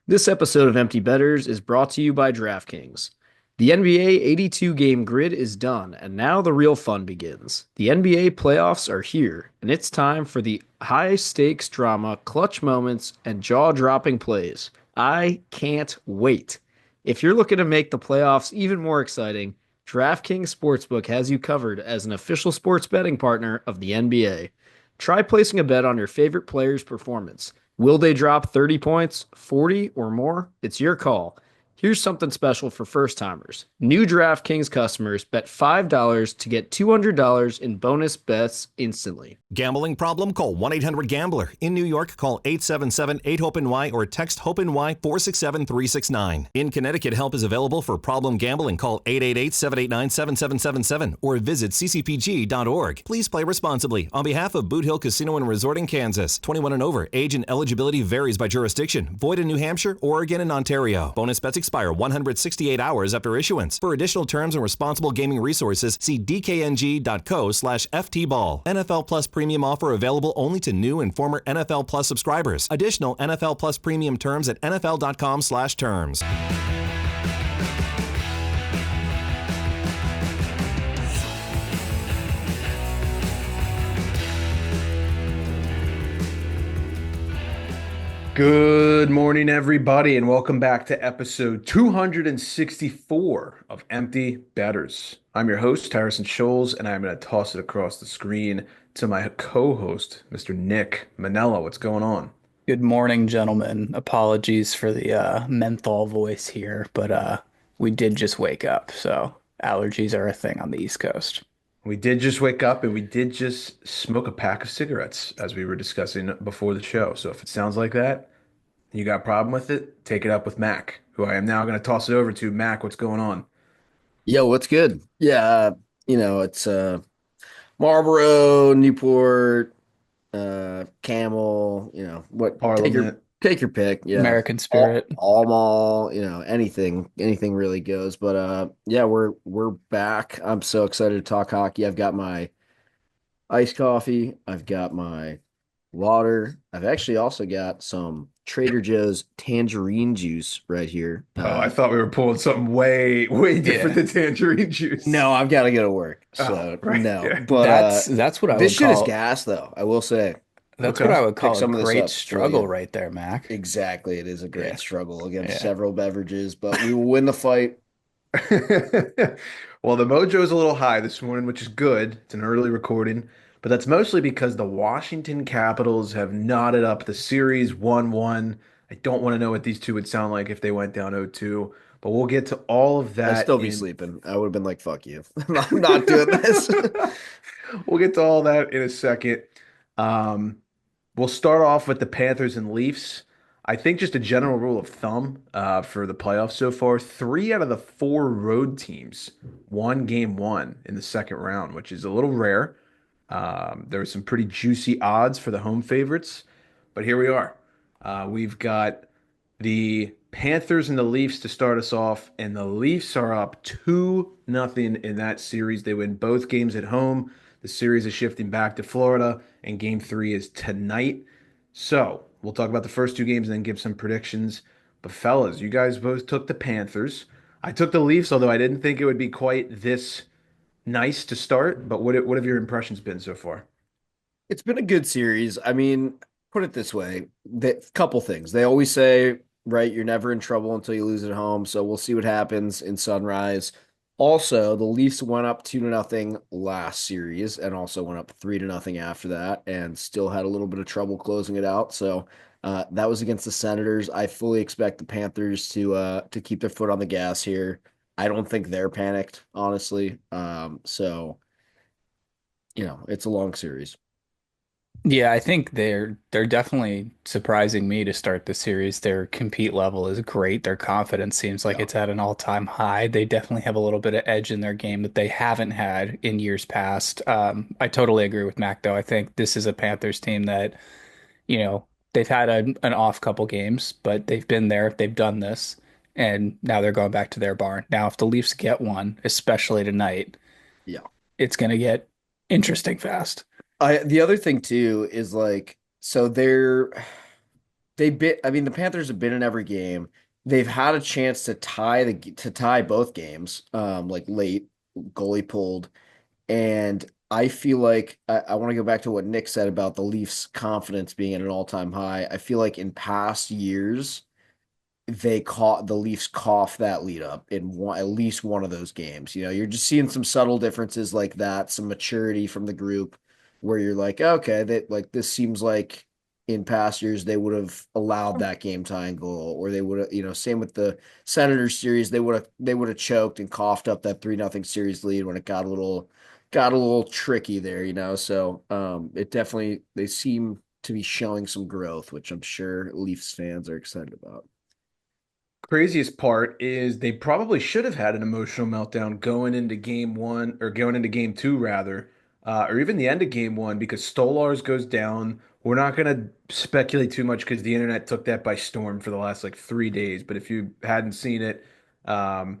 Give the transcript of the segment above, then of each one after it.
This episode of Empty Betters is brought to you by DraftKings. The NBA 82 game grid is done, and now the real fun begins. The NBA playoffs are here, and it's time for the high stakes drama, clutch moments, and jaw dropping plays. I can't wait. If you're looking to make the playoffs even more exciting, DraftKings Sportsbook has you covered as an official sports betting partner of the NBA. Try placing a bet on your favorite player's performance. Will they drop 30 points, 40 or more? It's your call. Here's something special for first timers. New DraftKings customers bet $5 to get $200 in bonus bets instantly. Gambling problem? Call 1-800-GAMBLER. In New York, call 877-8-HOPE-NY or text HOPE-NY 467-369. In Connecticut, help is available for problem gambling. Call 888-789-7777 or visit ccpg.org. Please play responsibly. On behalf of Boot Hill Casino and Resort in Kansas, 21 and over. Age and eligibility varies by jurisdiction. Void in New Hampshire, Oregon, and Ontario. Bonus bets expire 168 hours after issuance. For additional terms and responsible gaming resources, see dkng.co/ftball. NFL Plus Premium offer available only to new and former NFL Plus subscribers. Additional NFL Plus Premium terms at nfl.com/terms. Good morning, everybody, and welcome back to episode 264 of Empty Betters. I'm your host, Harrison Scholes, and I'm going to toss it across the screen to my co-host, Mr. Nick Manella. What's going on? Good morning, gentlemen. Apologies for the menthol voice here, but we did just wake up, so allergies are a thing on the East Coast. We did just wake up and we did just smoke a pack of cigarettes as we were discussing before the show. So if it sounds like that, and you got a problem with it, take it up with Mac, who I am now going to toss it over to. Mac, what's going on? Yo, what's good? Yeah, it's Marlboro, Newport, Camel, what Parliament. take your pick. Yeah. American Spirit. All mall, anything really goes. But yeah, we're back. I'm so excited to talk hockey. I've got my iced coffee, I've got my water. I've actually also got some Trader Joe's tangerine juice right here. Oh, I thought we were pulling something way, way different than tangerine juice. No, I've got to go to work. Oh, So right. no. Yeah. But That's what I this would shit is call gas though, I will say. that's Okay. what I would call Pick some a of this great up for struggle you. right there, Mac. Exactly. It is a great Yeah. struggle against Yeah. several beverages, but we will win the fight. Well, the mojo is a little high this morning, which is good. It's an early recording, but that's mostly because the Washington Capitals have knotted up the series 1-1. I don't want to know what these two would sound like if they went down 0-2, but we'll get to all of I'd that still be in sleeping. I would have been like, fuck you. I'm not doing this. We'll get to all that in a second. Um, we'll start off with the Panthers and Leafs. I think just a general rule of thumb for the playoffs so far, 3 out of the 4 road teams won game one in the second round, which is a little rare. There were some pretty juicy odds for the home favorites, but here we are. We've got the Panthers and the Leafs to start us off, and the Leafs are up 2-0 in that series. They win both games at home. The series is shifting back to Florida, and game 3 is tonight. So we'll talk about the first 2 games and then give some predictions. But fellas, you guys both took the Panthers. I took the Leafs, although I didn't think it would be quite this nice to start. But what have your impressions been so far? It's been a good series. I mean, put it this way, couple things. They always say, right, you're never in trouble until you lose at home. So we'll see what happens in Sunrise. Also, the Leafs went up 2-0 last series and also went up 3-0 after that and still had a little bit of trouble closing it out. So that was against the Senators. I fully expect the Panthers to keep their foot on the gas here. I don't think they're panicked, honestly. So it's a long series. Yeah, I think they're definitely surprising me to start the series. Their compete level is great. Their confidence seems like Yeah. it's at an all-time high. They definitely have a little bit of edge in their game that they haven't had in years past. I totally agree with Mac, though. I think this is a Panthers team that, you know, they've had an off couple games, but they've been there, they've done this, and now they're going back to their barn. Now, if the Leafs get one, especially tonight, Yeah. it's going to get interesting fast. The other thing too is like so I mean, the Panthers have been in every game. They've had a chance to tie both games, like late goalie pulled. And I feel like I want to go back to what Nick said about the Leafs' confidence being at an all-time high. I feel like in past years, they caught the Leafs cough that lead up in at least one of those games. You're just seeing some subtle differences like that, some maturity from the group where you're like, okay, that like this seems like in past years they would have allowed that game tying goal, or they would have, same with the Senators series, they would have choked and coughed up that 3-0 series lead when it got a little tricky there. So it definitely they seem to be showing some growth, which I'm sure Leafs fans are excited about. Craziest part is they probably should have had an emotional meltdown going into game one or going into game two, rather, or even the end of game one because Stolars goes down. We're not going to speculate too much because the internet took that by storm for the last like 3 days. But if you hadn't seen it, um,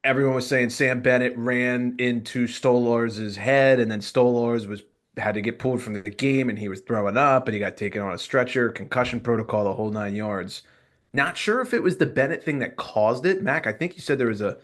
everyone was saying Sam Bennett ran into Stolars's head, and then Stolars was had to get pulled from the game, and he was throwing up, and he got taken on a stretcher, concussion protocol, the whole 9 yards. Not sure if it was the Bennett thing that caused it. Mac, I think you said there was a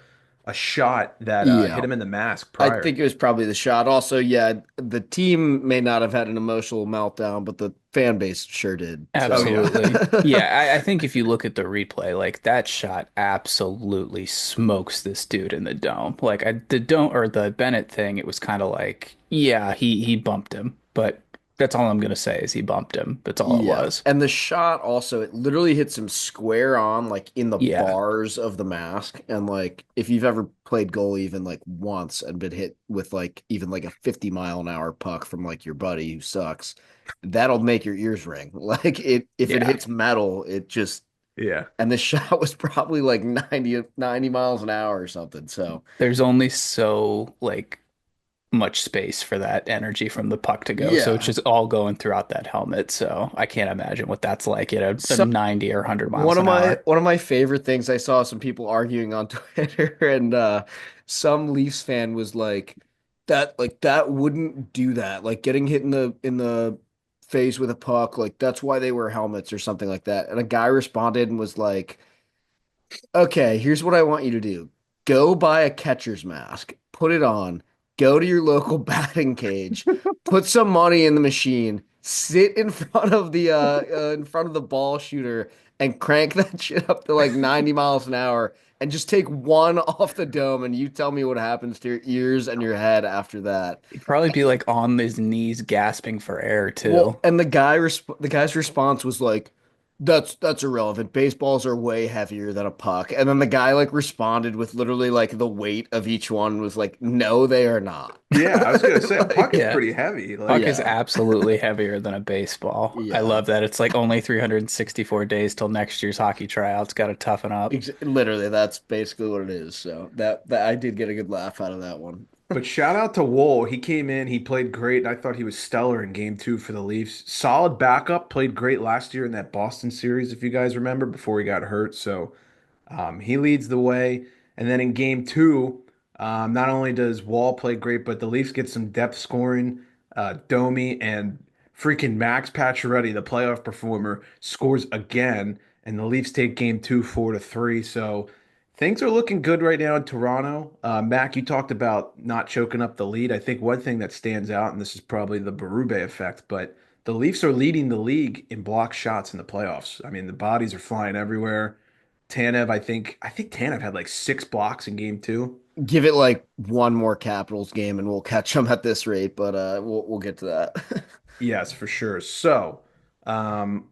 shot that hit Yeah, him in the mask I prior. think it was probably the shot. Also, yeah, the team may not have had an emotional meltdown, but the fan base sure did. Oh So, yeah. Absolutely. Yeah, I think if you look at the replay, like that shot absolutely smokes this dude in the dome. The dome or the Bennett thing, it was kind of like, yeah, he bumped him, but that's all I'm gonna say is he bumped him. That's all it yeah. was. And the shot also, it literally hits him square on, like in the Yeah, bars of the mask. And like, if you've ever played goalie even like once and been hit with like even like a 50-mile-an-hour puck from like your buddy who sucks, that'll make your ears ring. Like if it yeah. hits metal, it just, Yeah. and the shot was probably like 90 miles an hour or something. So, There's only so like much space for that energy from the puck to go. So it's yeah. just all going throughout that helmet. So I can't imagine what that's like at a So 90 or 100 one miles of an my hour. one of my favorite things I saw some people arguing on Twitter and some Leafs fan was like that wouldn't do that. Like getting hit in the face with a puck, like that's why they wear helmets or something like that. And a guy responded and was like, okay, here's what I want you to do. Go buy a catcher's mask, put it on, go to your local batting cage, put some money in the machine, sit in front of the ball shooter and crank that shit up to like 90 miles an hour and just take one off the dome and you tell me what happens to your ears and your head after that. He'd probably be like on his knees gasping for air Well, too. and the guy's response was like, "That's irrelevant. Baseballs are way heavier than a puck." And then the guy like responded with literally like the weight of each one was like, "No, they are not." Yeah, I was gonna say a puck is Like, Yeah. pretty heavy. Puck Like, is yeah, absolutely heavier than a baseball. I yeah. love that. It's like only 364 days till next year's hockey tryouts. Got to toughen up. Literally, that's basically what it is. So that I did get a good laugh out of that one. but shout out to Wool. He came in, he played great, and I thought he was stellar in game two for the Leafs. Solid backup, played great last year in that Boston series, if you guys remember, before he got hurt. So he leads the way. And then in game two, not only does Wall play great, but the Leafs get some depth scoring. Domi and freaking Max Pacioretty, the playoff performer, scores again, and the Leafs take game two 4-3. So things are looking good right now in Toronto. Mac, you talked about not choking up the lead. I think one thing that stands out, and this is probably the Berube effect, but the Leafs are leading the league in block shots in the playoffs. I mean, the bodies are flying everywhere. Tanev, I think Tanev had like 6 blocks in game two. Give it like one more Capitals game and we'll catch them at this rate, but we'll get to that. Yes, for sure. So, um,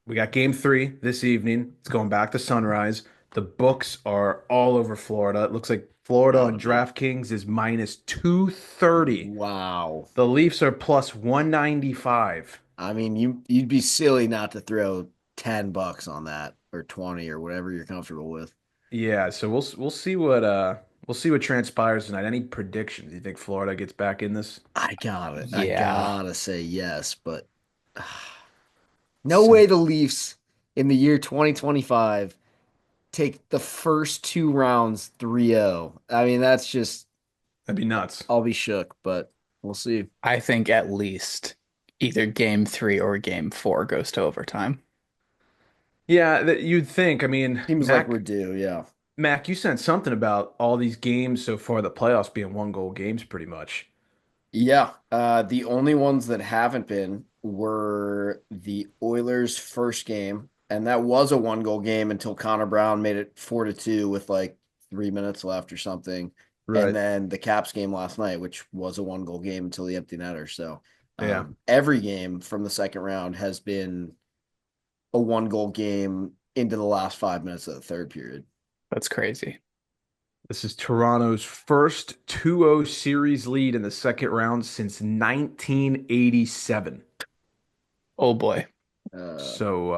we got game three this evening. It's going back to sunrise. The books are all over Florida. It looks like Florida Oh on no. DraftKings is minus 230. Wow. The Leafs are plus 195. I mean, you'd be silly not to throw $10 on that or 20 or whatever you're comfortable with. Yeah, so we'll see what transpires tonight. Any predictions? You think Florida gets back in this? I got it. I Yeah. gotta say yes, but no way Sim the Leafs in the year 2025 take the first two rounds 3-0. I mean, that's just That'd be nuts. I'll be shook, but we'll see. I think at least either game three or game four goes to overtime. Yeah, that you'd think. I mean, Seems like we're due, yeah. Mac, you sent something about all these games so far, the playoffs being one goal games pretty much. Yeah, the only ones that haven't been were the Oilers' first game, and that was a one goal game until Connor Brown made it 4-2 with like 3 minutes left or something. And Right. then the Caps game last night, which was a one goal game until the empty netter. So Yeah. every game from the second round has been a one goal game into the last 5 minutes of the third period. That's crazy. This is Toronto's first 2-0 series lead in the second round since 1987. Oh boy. Uh, So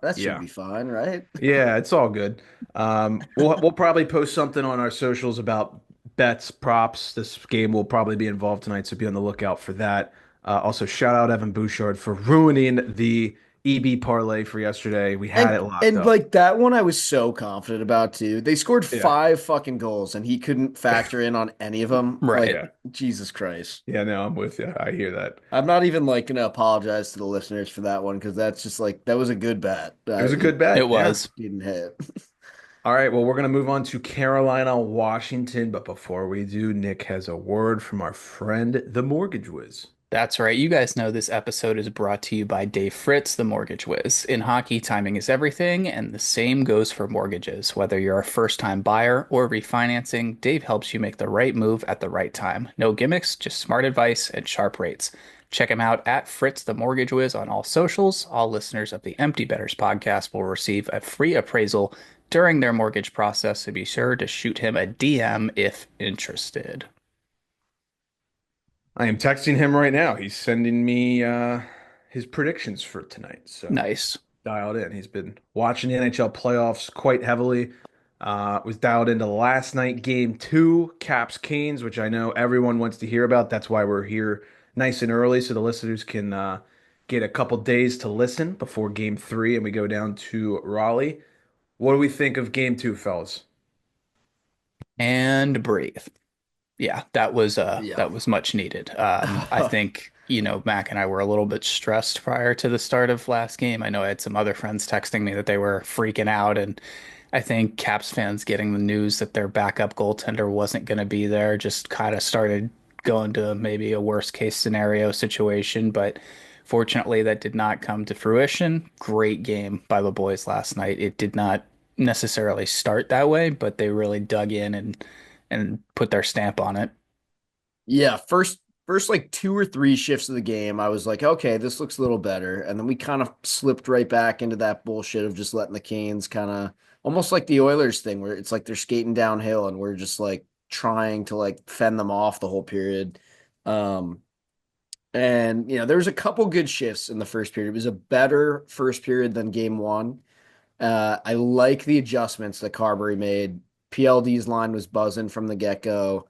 that should yeah. be fine, right? Yeah, it's all good. We'll probably post something on our socials about bets, props. This game will probably be involved tonight, so be on the lookout for that. Also, shout out Evan Bouchard for ruining the EB parlay for yesterday. We had it locked And up. like that one I was so confident about too. They scored Yeah, 5 fucking goals and he couldn't factor in on any of them. Like Right. yeah, Jesus Christ. yeah. No, I'm with you. I hear that. I'm not even like gonna apologize to the listeners for that one because that's just like that was a good bet. It was a It good It bet. Yeah. was. didn't hit. All right. Well, we're gonna move on to Carolina, Washington. But before we do, Nick has a word from our friend, the Mortgage Wiz. That's right. You guys know this episode is brought to you by Dave Fritz, the Mortgage Wiz. In hockey, timing is everything, and the same goes for mortgages. Whether you're a first-time buyer or refinancing, Dave helps you make the right move at the right time. No gimmicks, just smart advice and sharp rates. Check him out at Fritz the Mortgage Wiz on all socials. All listeners of the Empty Betters podcast will receive a free appraisal during their mortgage process, so be sure to shoot him a DM if interested. I am texting him right now. He's sending me his predictions for tonight. So Nice. dialed in. He's been watching the NHL playoffs quite heavily. Was dialed into last night, game two, Caps Canes, which I know everyone wants to hear about. That's why we're here nice and early so the listeners can get a couple days to listen before game three and we go down to Raleigh. What do we think of game two, fellas? And breathe. Yeah, Yeah. that was much needed. I think, Mac and I were a little bit stressed prior to the start of last game. I know I had some other friends texting me that they were freaking out, and I think Caps fans getting the news that their backup goaltender wasn't going to be there just kind of started going to maybe a worst case scenario situation, but fortunately that did not come to fruition. Great game by the boys last night. It did not necessarily start that way, but they really dug in and put their stamp on it. Yeah, first like two or three shifts of the game, I was like, okay, this looks a little better. And then we kind of slipped right back into that bullshit of just letting the Canes kind of almost like the Oilers thing where it's like they're skating downhill and we're just like trying to like fend them off the whole period. Um and there was a couple good shifts in the first period. It was a better first period than game one. I like the adjustments that Carberry made. PLD's line was buzzing from the get-go.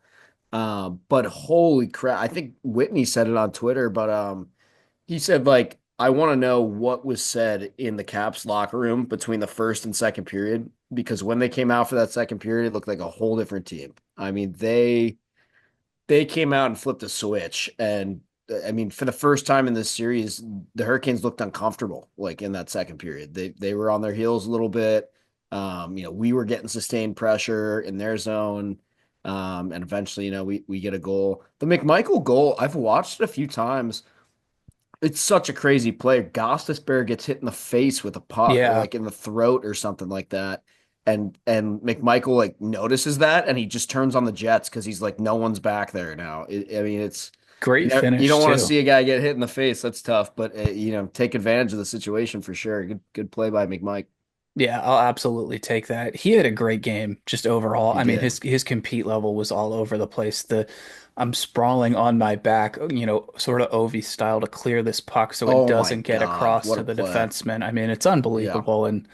But holy crap, I think Whitney said it on Twitter, but he said like I want to know what was said in the Caps locker room between the first and second period because when they came out for that second period, it looked like a whole different team. I mean, they came out and flipped a switch and I mean, for the first time in this series, the Hurricanes looked uncomfortable like in that second period. They were on their heels a little bit. We were getting sustained pressure in their zone. And eventually, we get a goal. The McMichael goal, I've watched it a few times. It's such a crazy play. Gostisbehere gets hit in the face with a puck or Yeah, like in the throat or something like that. And McMichael like notices that and he just turns on the Jets because he's like, no one's back there now. I mean, great you finish don't want to too. see a guy get hit in the face. That's tough, but take advantage of the situation for sure. Good play by McMike. Yeah, I'll absolutely take that. He had a great game just overall. He I mean, did. his compete level was all over the place. The I'm sprawling on my back, sort of Ovi style to clear this puck so it Oh my doesn't get God, across what to a the play! defenseman. I mean, it's Yeah. unbelievable. And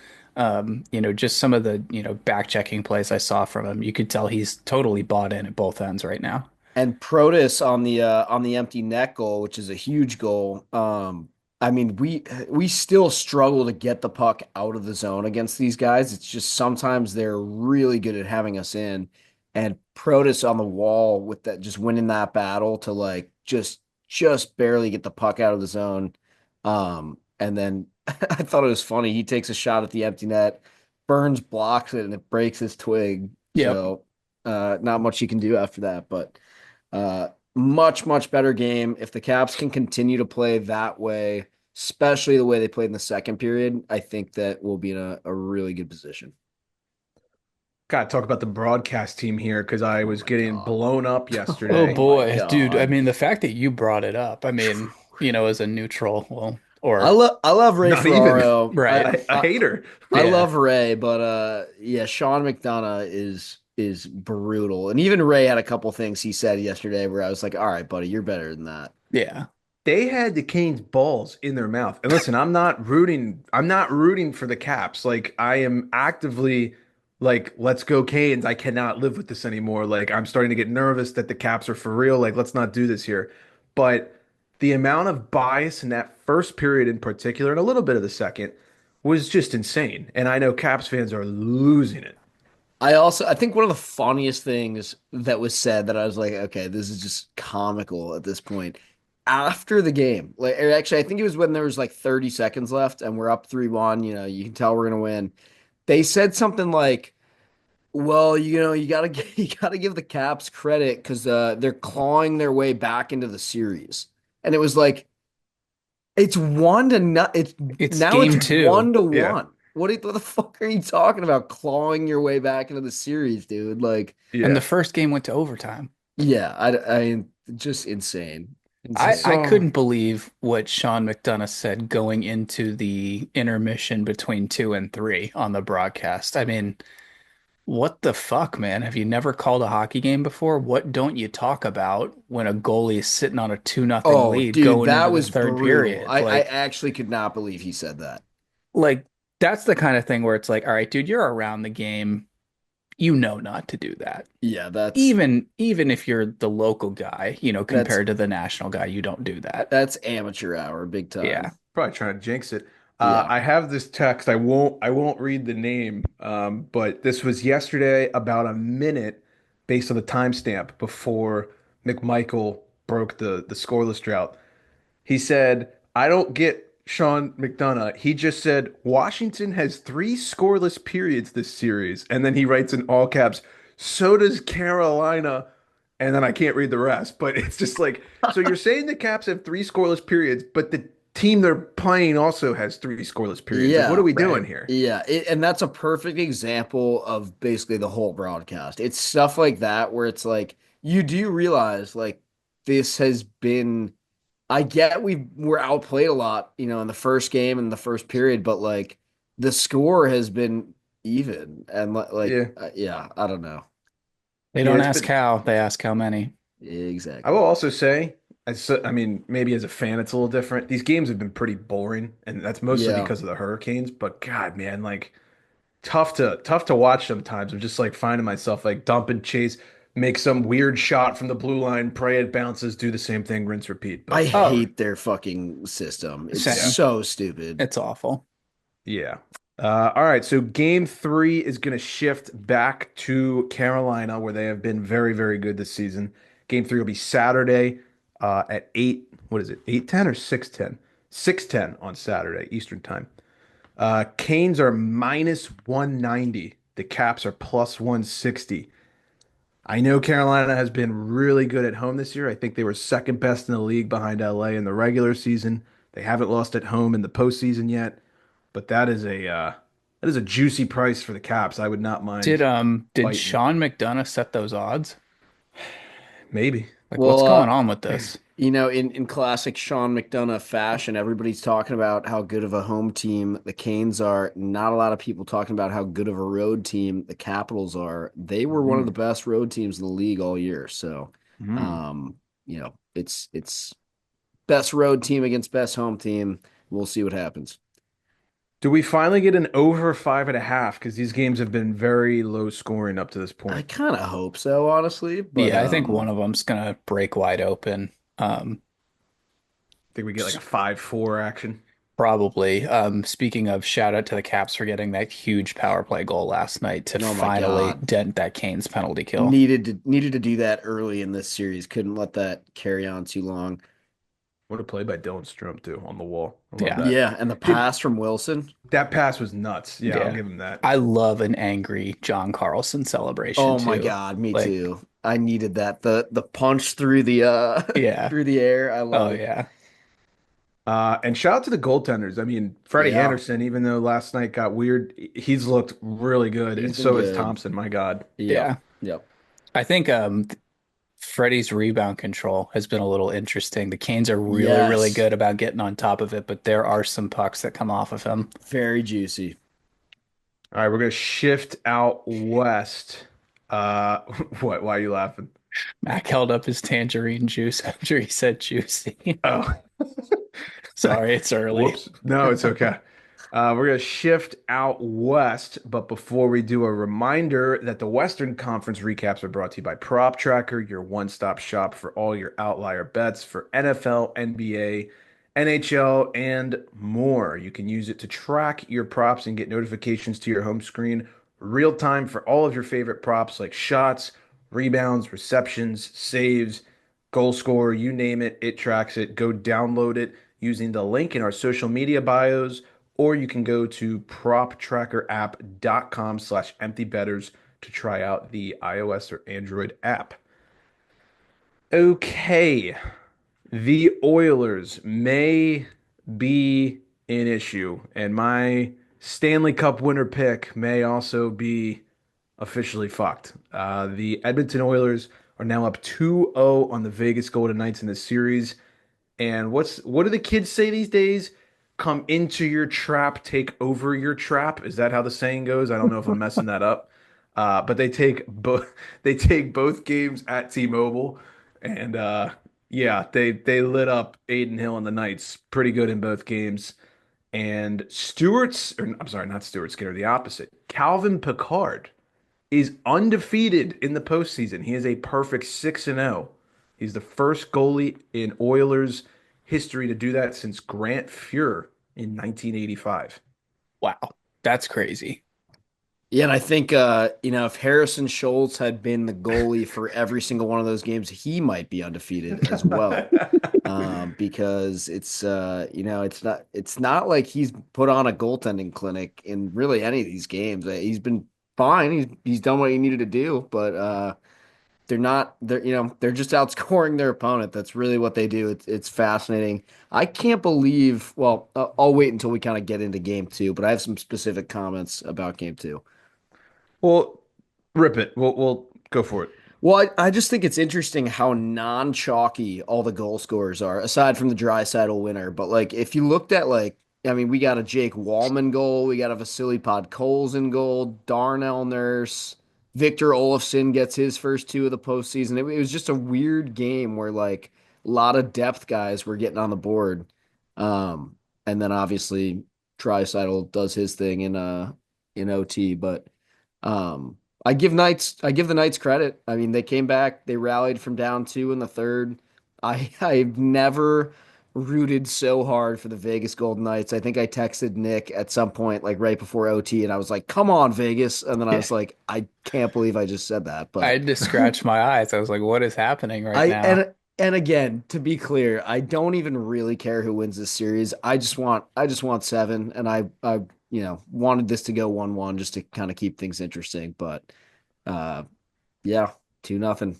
just some of the, back checking plays I saw from him, you could tell he's totally bought in at both ends right now. And Protus on the empty net goal, which is a huge goal. I mean, we still struggle to get the puck out of the zone against these guys. It's just sometimes they're really good at having us in. And Protus on the wall with that, just winning that battle to like just barely get the puck out of the zone. And then I thought it was funny. He takes a shot at the empty net, Burns blocks it, and it breaks his twig. Yep. So, not much you can do after that. But much, much better game. If the Caps can continue to play that way, especially the way they played in the second period, I think that we'll be in a really good position. Got to talk about the broadcast team here because I Oh was my getting God. blown up Oh Oh yesterday. my boy, dude. I God. mean, the fact that you brought it up, I mean, as a neutral, well, I or love I love Ray Not even Ferraro. right. a hater. I Yeah. love Ray, but yeah, Sean McDonough is brutal. And even Ray had a couple things he said yesterday where I was like, all right, buddy, you're better than that. Yeah. They had the Canes balls in their mouth. And listen, I'm not rooting for the Caps. Like I am actively like, let's go Canes. I cannot live with this anymore. Like I'm starting to get nervous that the Caps are for real. Like let's not do this here. But the amount of bias in that first period in particular, and a little bit of the second, was just insane. And I know Caps fans are losing it. I think one of the funniest things that was said that I was like, okay, this is just comical at this point. After the game, like or actually, I think it was when there was like 30 seconds left and we're up 3-1, you can tell we're gonna win. They said something like, well, you gotta you gotta give the Caps credit because they're clawing their way back into the series. And it was like it's one to not. It's It's now it's game two. Yeah. 1-1. What the fuck are you talking about? Clawing your way back into the series, dude. Like, And the Yeah. first game went to overtime. yeah, I just insane, I insane. So couldn't believe what Sean McDonough said going into the intermission between two and three on the broadcast. I mean, what the fuck, man? Have you never called a hockey game before? What don't you talk about when a goalie is sitting on a 2-0 Oh, lead dude, going into that the was third brutal. period? I actually could not believe he said that. Like that's the kind of thing where it's like, all right, dude, you're around the game. You know not to do that. Yeah, Even if you're the local guy, that's compared to the national guy, you don't do that. that's amateur hour, big Yeah. time. probably trying to jinx it. Yeah. I have this text. I won't read the name. But this was yesterday, about a minute, based on the timestamp before McMichael broke the scoreless drought. He said, "I don't get Sean McDonough. He just said Washington has three scoreless periods this series," and then he writes in all caps, "So does Carolina." And then I can't read the rest, but it's just like, so you're saying the Caps have three scoreless periods, but the team they're playing also has three scoreless periods. Like, what are Yeah. we doing Right. here? Yeah, and that's a perfect example of basically the whole broadcast. It's stuff like that where it's like you do realize like this has been I get we're outplayed a lot, in the first game and the first period, but like the score has been even and Yeah, yeah, I don't know. They yeah, don't it's ask been. how, they ask how many. I will Exactly. also say, I mean, maybe as a fan, it's a little different. These games have been pretty boring, and that's mostly Yeah. because of the Hurricanes. But God, man, like tough to watch sometimes. I'm just like finding myself like dump and chase, make some weird shot from the blue line, pray it bounces, do the same thing, rinse, repeat. I But Oh, hate their fucking system. It's yeah, same. so stupid. It's awful. yeah. All right, so game three is going to shift back to Carolina, where they have been very, very good this season. Game three will be Saturday at 8. What is it? 8:10 or 6:10? 6:10 on Saturday, Eastern time. Canes are minus 190. The Caps are plus 160. I know Carolina has been really good at home this year. I think they were second best in the league behind LA in the regular season. They haven't lost at home in the postseason yet, but that is a juicy price for the Caps. I would not Did mind um did biting. Sean McDonough set those odds? Maybe. Like what's Well, going on with this? in classic Sean McDonough fashion, everybody's talking about how good of a home team the Canes are. Not a lot of people talking about how good of a road team the Capitals are. They were one of the Mm, best road teams in the league all year. So, mm. it's best road team against best home team. We'll see what happens. Do we finally get an over 5.5? Because these games have been very low scoring up to this I point. kind of hope so, honestly, but Yeah, I think one of them's gonna break wide open. Think we get like a S- 5-4 action. Probably. Speaking of, shout out to the Caps for getting that huge power play goal last night to oh my finally God. dent that Canes penalty kill. Needed to do that early in this series. Couldn't let that carry on too long. What a play by Dylan Strome too on the wall. I love Yeah. that. Yeah, and the Did pass from Wilson. that pass was nuts. Yeah, I'll Yeah. give him that. I love an angry John Carlson celebration Oh my too. God, me Like, too. I needed that. The punch through the yeah. through the air. I love Oh it. yeah. And shout out to the goaltenders. I mean, Freddie Yeah, Anderson, even though last night got weird, he's looked really good, he's and been so has good. Thompson. My God. Yep. Yeah. Yep. I think Freddie's rebound control has been a little interesting. The Canes are really, really Yes. good about getting on top of it, but there are some pucks that come off of him. Very juicy. All right, we're gonna shift out west. What? Why are you laughing? Mac held up his tangerine juice after he said juicy. Oh, Sorry, it's early. whoops. No, it's okay. We're going to shift out west, but before we do, a reminder that the Western Conference recaps are brought to you by Prop Tracker, your one-stop shop for all your outlier bets for NFL, NBA, NHL, and more. You can use it to track your props and get notifications to your home screen real time for all of your favorite props like shots, rebounds, receptions, saves, goal scorer, you name it, it tracks it. Go download it using the link in our social media bios, or you can go to proptrackerapp.com/emptybetters to try out the iOS or Android app. Okay, the Oilers may be an issue, and my Stanley Cup winner pick may also be officially fucked. The Edmonton Oilers are now up 2-0 on the Vegas Golden Knights in this series. And what do the kids say these days? Come into your trap, take over your trap. Is that how the saying goes? I don't know if I'm messing that up. But they take both they take both games at T-Mobile, and yeah, they lit up Aiden Hill and the Knights pretty good in both games. And Stewart's, or I'm sorry, not Stuart Skinner, the opposite. Calvin Pickard is undefeated in the postseason. He is a perfect 6-0. He's the first goalie in Oilers history to do that since Grant Fuhr in 1985. Wow, that's crazy. Yeah, and I think if Harrison Schultz had been the goalie for every single one of those games, he might be undefeated as well. Because it's not like he's put on a goaltending clinic in really any of these games. He's been fine. He's done what he needed to do, but they're just outscoring their opponent. That's really what they do. It's fascinating. I can't believe. Well, I'll wait until we kind of get into game two, but I have some specific comments about game two. Well, rip it. We'll go for it. Well, I just think it's interesting how non-chalky all the goal scorers are, aside from the Draisaitl winner. But like, if you looked at I mean, we got a Jake Wallman goal, we got a Vasily Podkolzin in goal, Darnell Nurse, Victor Olofsson gets his first two of the postseason. It was just a weird game where like a lot of depth guys were getting on the board, and then obviously Draisaitl does his thing in OT, but. Um, I give the Knights credit. I mean, they came back, they rallied from down two in the third. I've never rooted so hard for the Vegas Golden Knights. I think I texted Nick at some point, like right before OT, and I was like, "Come on, Vegas!" And then I Yeah, was like, "I can't believe I just said that." I But had to scratch my eyes. I was like, what is happening right I now? and again, to be clear, I don't even really care who wins this series. I just want seven, and I wanted this to go 1-1 just to kind of keep things interesting, but. Uh, yeah, 2-0.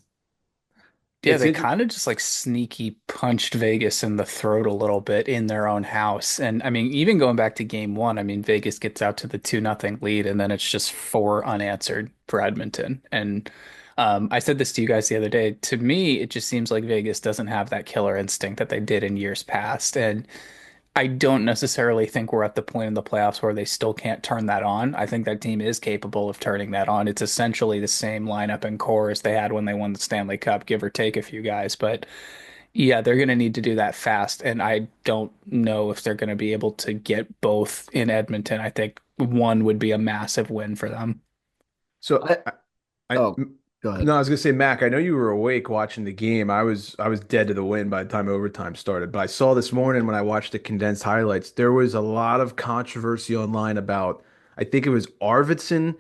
Yeah, It's they interesting. kind of just like sneaky punched Vegas in the throat a little bit in their own house. And I mean, even going back to game one, I mean, Vegas gets out to the 2-0 lead, and then it's just four unanswered for Edmonton. And I said this to you guys the other day. To me, it just seems like Vegas doesn't have that killer instinct that they did in years past. And I don't necessarily think we're at the point in the playoffs where they still can't turn that on. I think that team is capable of turning that on. It's essentially the same lineup and core as they had when they won the Stanley Cup, give or take a few guys. But yeah, they're going to need to do that fast. And I don't know if they're going to be able to get both in Edmonton. I think one would be a massive win for them. So I I oh, go ahead. no, I was gonna say, Mac, I know you were awake watching the game. I was dead to the wind by the time overtime started. But I saw this morning when I watched the condensed highlights, there was a lot of controversy online about I think it was Arvidsson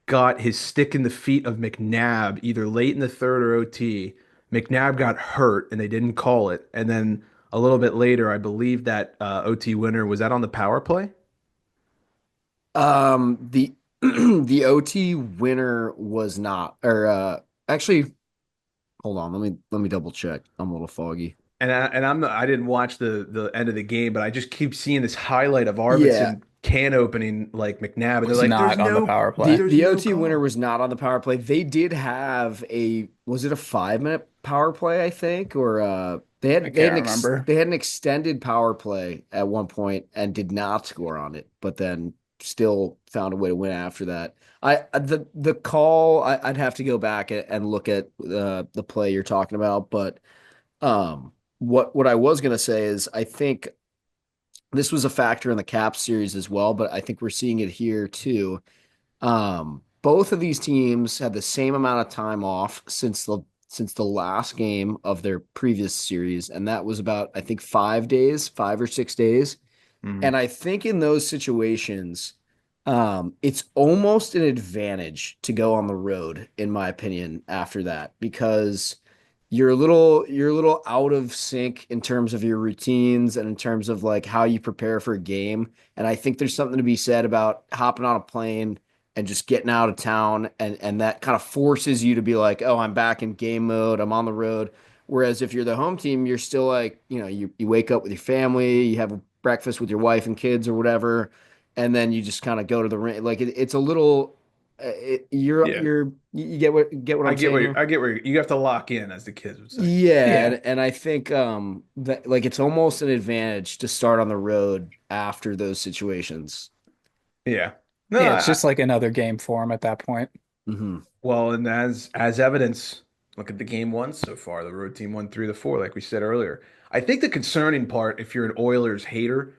got his stick in the feet of McNabb either late in the third or OT. McNabb got hurt and they didn't call it. And then a little bit later. I believe that OT winner was that on the power play? The the OT winner was not, or actually, hold on, let me double check. I'm a little foggy. I didn't watch the end of the game, but I just keep seeing this highlight of Yeah, Arvidsson can opening like McNabb, and they're Was like, not on the power the play. there's the no OT winner call. was not on the power play. They did have a was it a 5 minute power play, I think, or I can't remember. they had an extended power play at one point and did not score on it, but then still found a way to win after that. The call I'd have to go back and look at the play you're talking about, but what I was gonna say is I think this was a factor in the Cap series as well, but I think we're seeing it here too. Both of these teams had the same amount of time off since the last game of their previous series, and that was about I think 5 days, 5 or 6 days. Mhm. And I think in those situations, it's almost an advantage to go on the road, in my opinion, after that, because you're a little out of sync in terms of your routines and in terms of like how you prepare for a game. And I think there's something to be said about hopping on a plane and just getting out of town and that kind of forces you to be like, oh, I'm back in game mode, I'm on the road. Whereas if you're the home team, you're still like, you wake up with your family, you have a breakfast with your wife and kids or whatever, and then you just kind of go to the ring. Like it's a little, Yeah. you get what I I'm get saying where here. you have to lock in, as the kids would say. Yeah, Yeah. and I think that like it's almost an advantage to start on the road after those situations. Yeah. No, Yeah, it's just like another game for him at that point. Hmm. well, and as evidence, look at the game one so far. The road team won 3-4, like we said earlier. I think the concerning part, if you're an Oilers hater,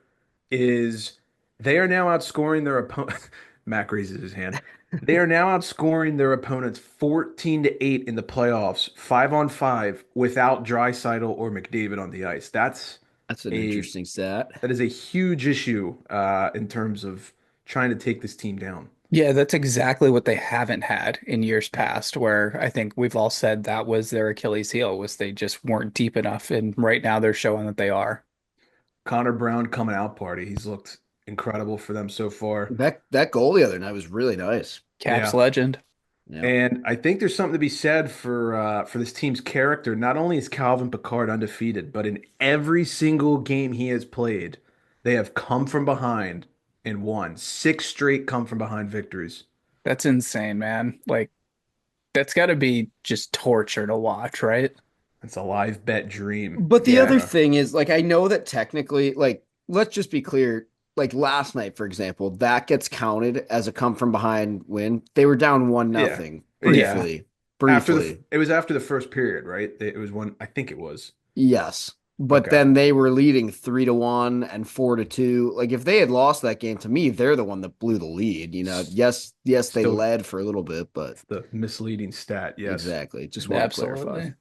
is they are now outscoring their opponent. Mac raises his hand. They are now outscoring their opponents 14-8 in the playoffs, 5-on-5, without Draisaitl or McDavid on the ice. That's an A interesting stat. that is a huge issue in terms of trying to take this team down. Yeah, that's exactly what they haven't had in years past, where I think we've all said that was their Achilles heel, was they just weren't deep enough. And right now they're showing that they are. Connor Brown coming out party. He's looked incredible for them so far. That goal the other night was really nice. Caps Yeah. legend. Yeah. And I think there's something to be said for this team's character. Not only is Calvin Pickard undefeated, but in every single game he has played, they have come from behind and won. Six straight come from behind victories. That's insane, man. Like, that's got to be just torture to watch, right? It's a live bet dream. But the other Yeah. thing is, like, I know that technically, like, let's just be clear. Like last night, for example, that gets counted as a come from behind win. They were down one Yeah. nothing Yeah. Yeah. briefly. After Briefly. it was after the first period, right? It was one, I think it was. Yes. But Okay. then they were leading 3-1 and 4-2. Like if they had lost that game, to me, they're the one that blew the lead. S- Yes, they Still led for a little bit, but the misleading stat, yes. exactly. Just want to clarify. Absolutely.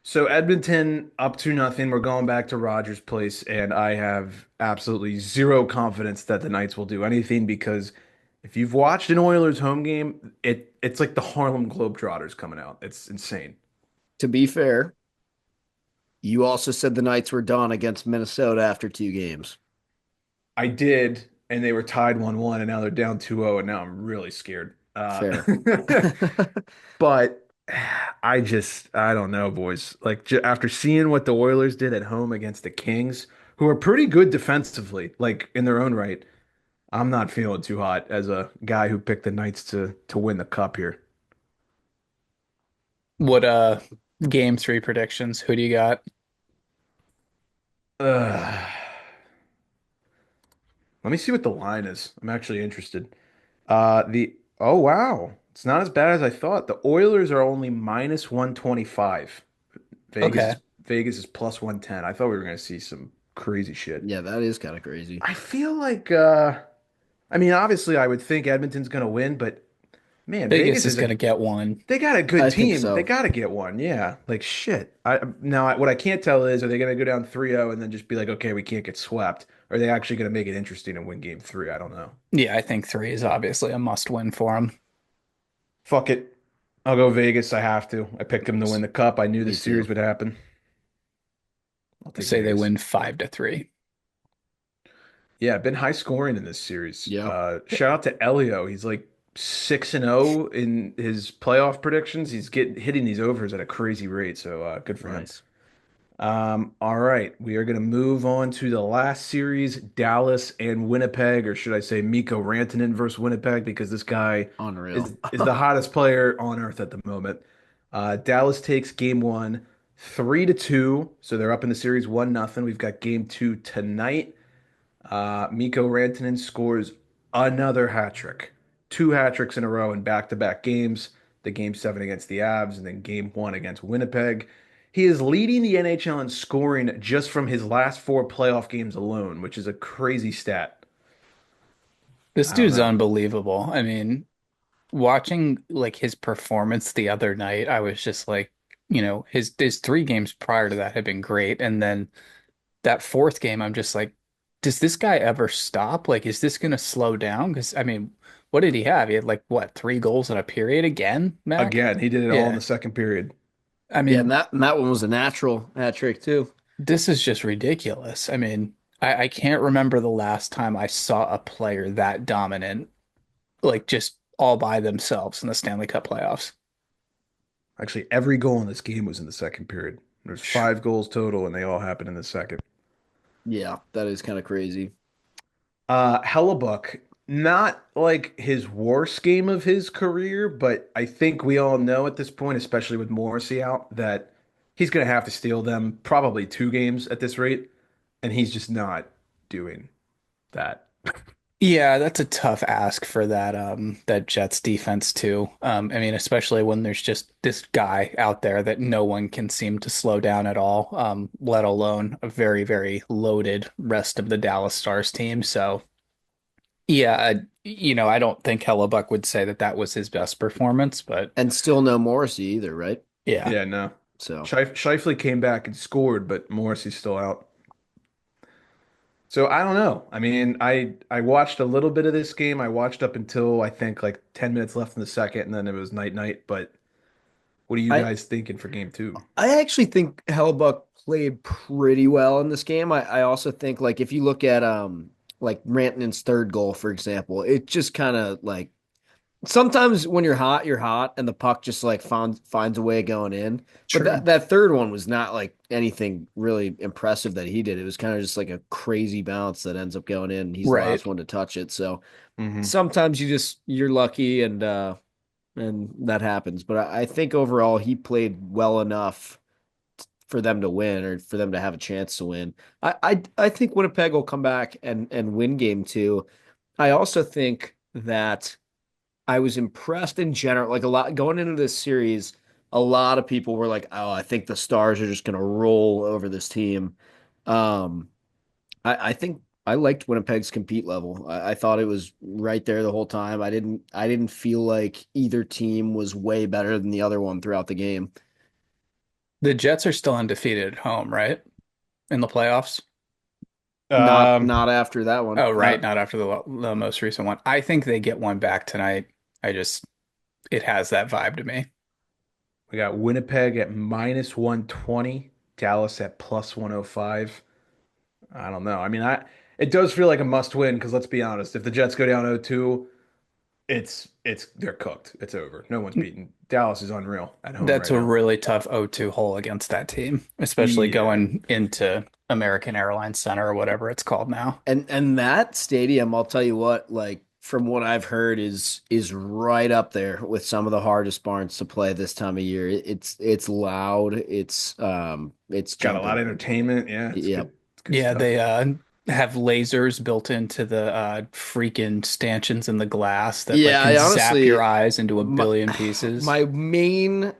So Edmonton up to nothing. We're going back to Rogers Place, and I have absolutely zero confidence that the Knights will do anything because if you've watched an Oilers home game, it's like the Harlem Globetrotters coming out. It's insane. To be fair, you also said the Knights were done against Minnesota after 2 games. I did, and they were tied 1-1, and now they're down 2-0, and now I'm really scared. Fair. But I don't know, boys. Like j after seeing what the Oilers did at home against the Kings, who are pretty good defensively, like in their own right, I'm not feeling too hot as a guy who picked the Knights to win the cup here. What game three predictions? Who do you got? Ugh. Let me see what the line is. I'm actually interested. The oh wow, it's not as bad as I thought. The Oilers are only minus 125. Okay. Vegas is plus 110. I thought we were going to see some crazy shit. Yeah, that is kind of crazy. I feel like I mean obviously I would think Edmonton's going to win, but man, Vegas is gonna get one. they got a good I think team. They so. got to get one. Yeah. Like shit. What I can't tell is are they going to go down 3-0 and then just be like, "Okay, we can't get swept." Or are they actually going to make it interesting and win game 3? I don't know. Yeah, I think three is obviously a must win for him. Fuck it. I'll go Vegas. I have to. I picked them to win the cup. I knew Me this series too. would happen. I'll take Say they Vegas. win 5-3. Yeah, been high scoring in this series. Yeah, Shout out to Elio. He's like 6-0 in his playoff predictions. He's getting hitting these overs at a crazy rate, so good for him. nice. All right, we are going to move on to the last series, Dallas and Winnipeg, or should I say Mikko Rantanen versus Winnipeg, because this guy Unreal. is the hottest player on earth at the moment. Dallas takes game one, 3-2, so they're up in the series 1-0. We've got game two tonight. Mikko Rantanen scores another hat trick, two hat tricks in a row in back-to-back games. The game seven against the Avs, and then game one against Winnipeg. He is leading the NHL in scoring just from his last four playoff games alone, which is a crazy stat. This I don't dude's know. unbelievable. I mean, watching like his performance the other night, I was just like, his 3 games prior to that had been great, and then that fourth game, I'm just like, does this guy ever stop? Like, is this gonna slow down? Because I mean, what did he have? He had like what, 3 goals in a period again, Mac? Again, he did it all in Yeah. the second period. I Yeah, and mean, that one was a natural hat trick too. this is just ridiculous. I mean, I can't remember the last time I saw a player that dominant, like just all by themselves in the Stanley Cup playoffs. Actually, every goal in this game was in the second period. There's five goals total, and they all happened in the second. Yeah, that is kind of crazy. Hellebuck, not like his worst game of his career, but I think we all know at this point, especially with Morrissey out, that he's going to have to steal them probably two games at this rate, and he's just not doing that. Yeah, that's a tough ask for that Jets defense too. I mean, especially when there's just this guy out there that no one can seem to slow down at all, let alone a very, very loaded rest of the Dallas Stars team. So yeah, I don't think Hellebuck would say that that was his best performance, but And still no Morrissey either, right? yeah. Yeah, no. So Shifley came back and scored, but Morrissey's still out. So I don't know. I mean, I watched a little bit of this game. I watched up until I think like 10 minutes left in the second, and then it was night night. But what are you I guys thinking for game two? I actually think Hellebuck played pretty well in this game. I also think like if you look at like Rantanen's third goal, for example, it just kind of like sometimes when you're hot, and the puck just like finds a way going in. But True. that third one was not like anything really impressive that he did. It was kind of just like a crazy bounce that ends up going in. And he's the Right. last one to touch it. So Hmm. sometimes you're lucky and that happens. But I think overall he played well enough for them to win or for them to have a chance to win. I think Winnipeg will come back and win game two. I also think that I was impressed in general. Like a lot going into this series, a lot of people were like, "Oh, I think the Stars are just going to roll over this team." Um, I think I liked Winnipeg's compete level. I thought it was right there the whole time. I didn't feel like either team was way better than the other one throughout the game. The Jets are still undefeated at home, right? In the playoffs. Um, Not after that one. Oh, right, uh, not after the most recent one. I think they get one back tonight. I just it has that vibe to me. we got Winnipeg at minus 120, Dallas at plus 105. I don't know. I mean, it does feel like a must win because let's be honest, if the Jets go down 0-2, it's they're cooked. It's over. No one's beaten. Dallas is unreal at home That's right a now. really tough 0-2 hole against that team, especially Yeah. going into American Airlines Center or whatever it's called now. And that stadium, I'll tell you what, like from what I've heard, is right up there with some of the hardest barns to play this time of year. It's loud. It's Got a lot of jumping. entertainment. Yeah, it's good. Yep. It's good Yeah, stuff. they have lasers built into the freaking stanchions in the glass that like Yeah, can I zap honestly your eyes into a my billion pieces. my main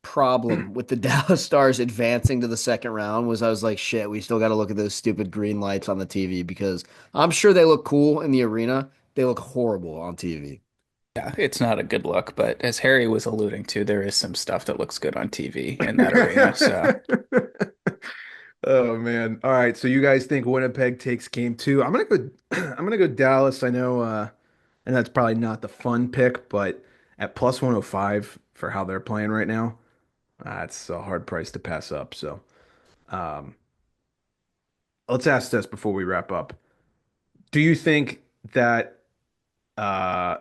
problem with the Dallas Stars advancing to the second round was I was like, shit, we still got to look at those stupid green lights on the TV because I'm sure they look cool in the arena. They look horrible on TV. Yeah, it's not a good look, but as Harry was alluding to, there is some stuff that looks good on TV in that arena. So Oh man. All right. So you guys think Winnipeg takes game two? I'm gonna go I'm gonna go Dallas. I know and that's probably not the fun pick, but at plus 105 for how they're playing right now, that's a hard price to pass up. So let's ask this before we wrap up. Do you think that uh,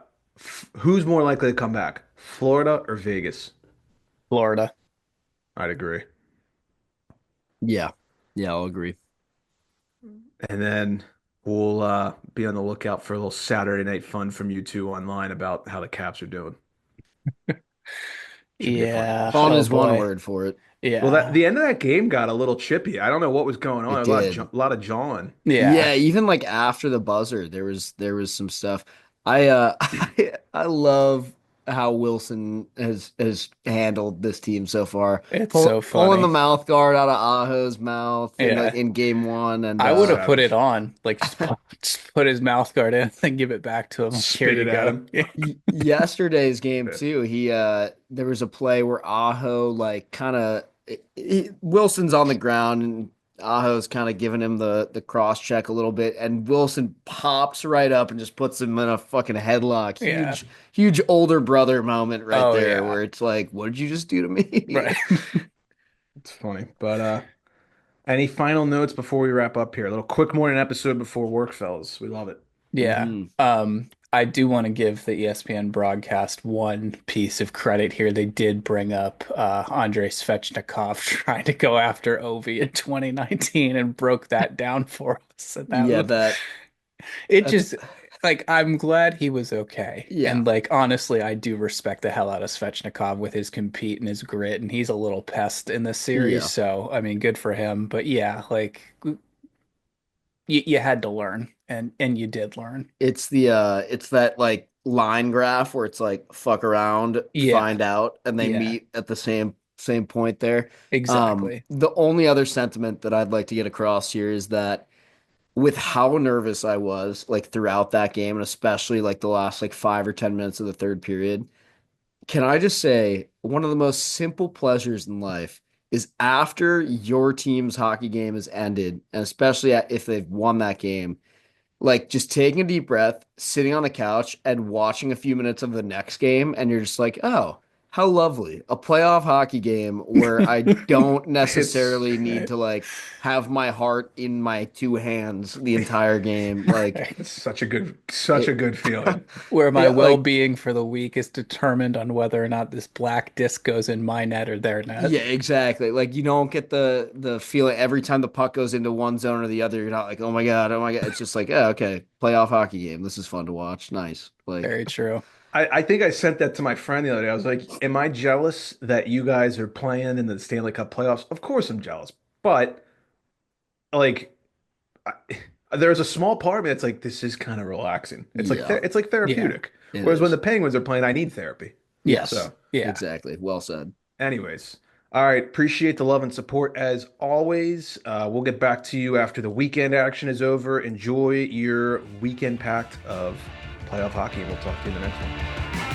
who's more likely to come back, Florida or Vegas? Florida. I'd agree. Yeah. Yeah, I'll agree. And then we'll be on the lookout for a little Saturday night fun from you two online about how the Caps are doing. Should be a fun Yeah. watch. Fun Oh is one boy. word for it. Well, that Yeah. the end of that game got a little chippy. I don't know what was going on. It There was did. a lot of jawing. Yeah. Yeah, even like after the buzzer, there was some stuff. I love how Wilson has handled this team so far. It's so Pulling the funny. mouth guard out of Aho's mouth in like Yeah. in game one, and I would have put it Savage. on. Like just put his mouth guard in and give it back to him. Like, here Spit you it at go. him. Yesterday's game too, there was a play where Aho like kind of Wilson's on the ground and Aho's kind of giving him the cross check a little bit, and Wilson pops right up and just puts him in a fucking headlock. Yeah. Huge older brother moment right Oh there, yeah. where it's like, what did you just do to me? Right. It's funny. But any final notes before we wrap up here? A little quick morning episode before work, fellas. We love it. Yeah. Hmm. I do want to give the ESPN broadcast one piece of credit here. They did bring up Andrei Svechnikov trying to go after Ovi in 2019 and broke that down for us. And that Yeah, was it that's just like I'm glad he was okay. yeah, And like honestly, I do respect the hell out of Svechnikov with his compete and his grit, and he's a little pest in this series. yeah. So I mean, good for him. But yeah, like you had to learn, and you did learn. It's that like line graph where it's like fuck around, Yeah, find out, and they yeah, meet at the same point there. exactly. The only other sentiment that I'd like to get across here is that with how nervous I was like throughout that game, and especially like the last like 5 or 10 minutes of the third period, can I just say one of the most simple pleasures in life is after your team's hockey game is ended, and especially if they've won that game, like just taking a deep breath, sitting on the couch and watching a few minutes of the next game, and you're just like, oh, how lovely. A playoff hockey game where I don't It's necessarily need to like have my heart in my two hands the entire game. Like it's such a it, good feeling. Where my yeah, like well-being for the week is determined on whether or not this black disc goes in my net or their net. yeah, exactly. Like you don't get the feeling every time the puck goes into one zone or the other, you're not like, oh my God, oh my God. It's just like, oh, okay, playoff hockey game. This is fun to watch. Nice. Like Very true. I think I sent that to my friend the other day. I was like, "Am I jealous that you guys are playing in the Stanley Cup playoffs?" Of course, I'm jealous, but like, I, there's a small part of me that's like, this is kind of relaxing. yeah, It's like Yeah. therapeutic. it Whereas when the is. Penguins are playing, I need therapy. Yes, Yes. So, Yeah. exactly. Well said. anyways, all right. Appreciate the love and support as always. We'll get back to you after the weekend action is over. Enjoy your weekend packed of playoff hockey, and we'll talk to you in the next one.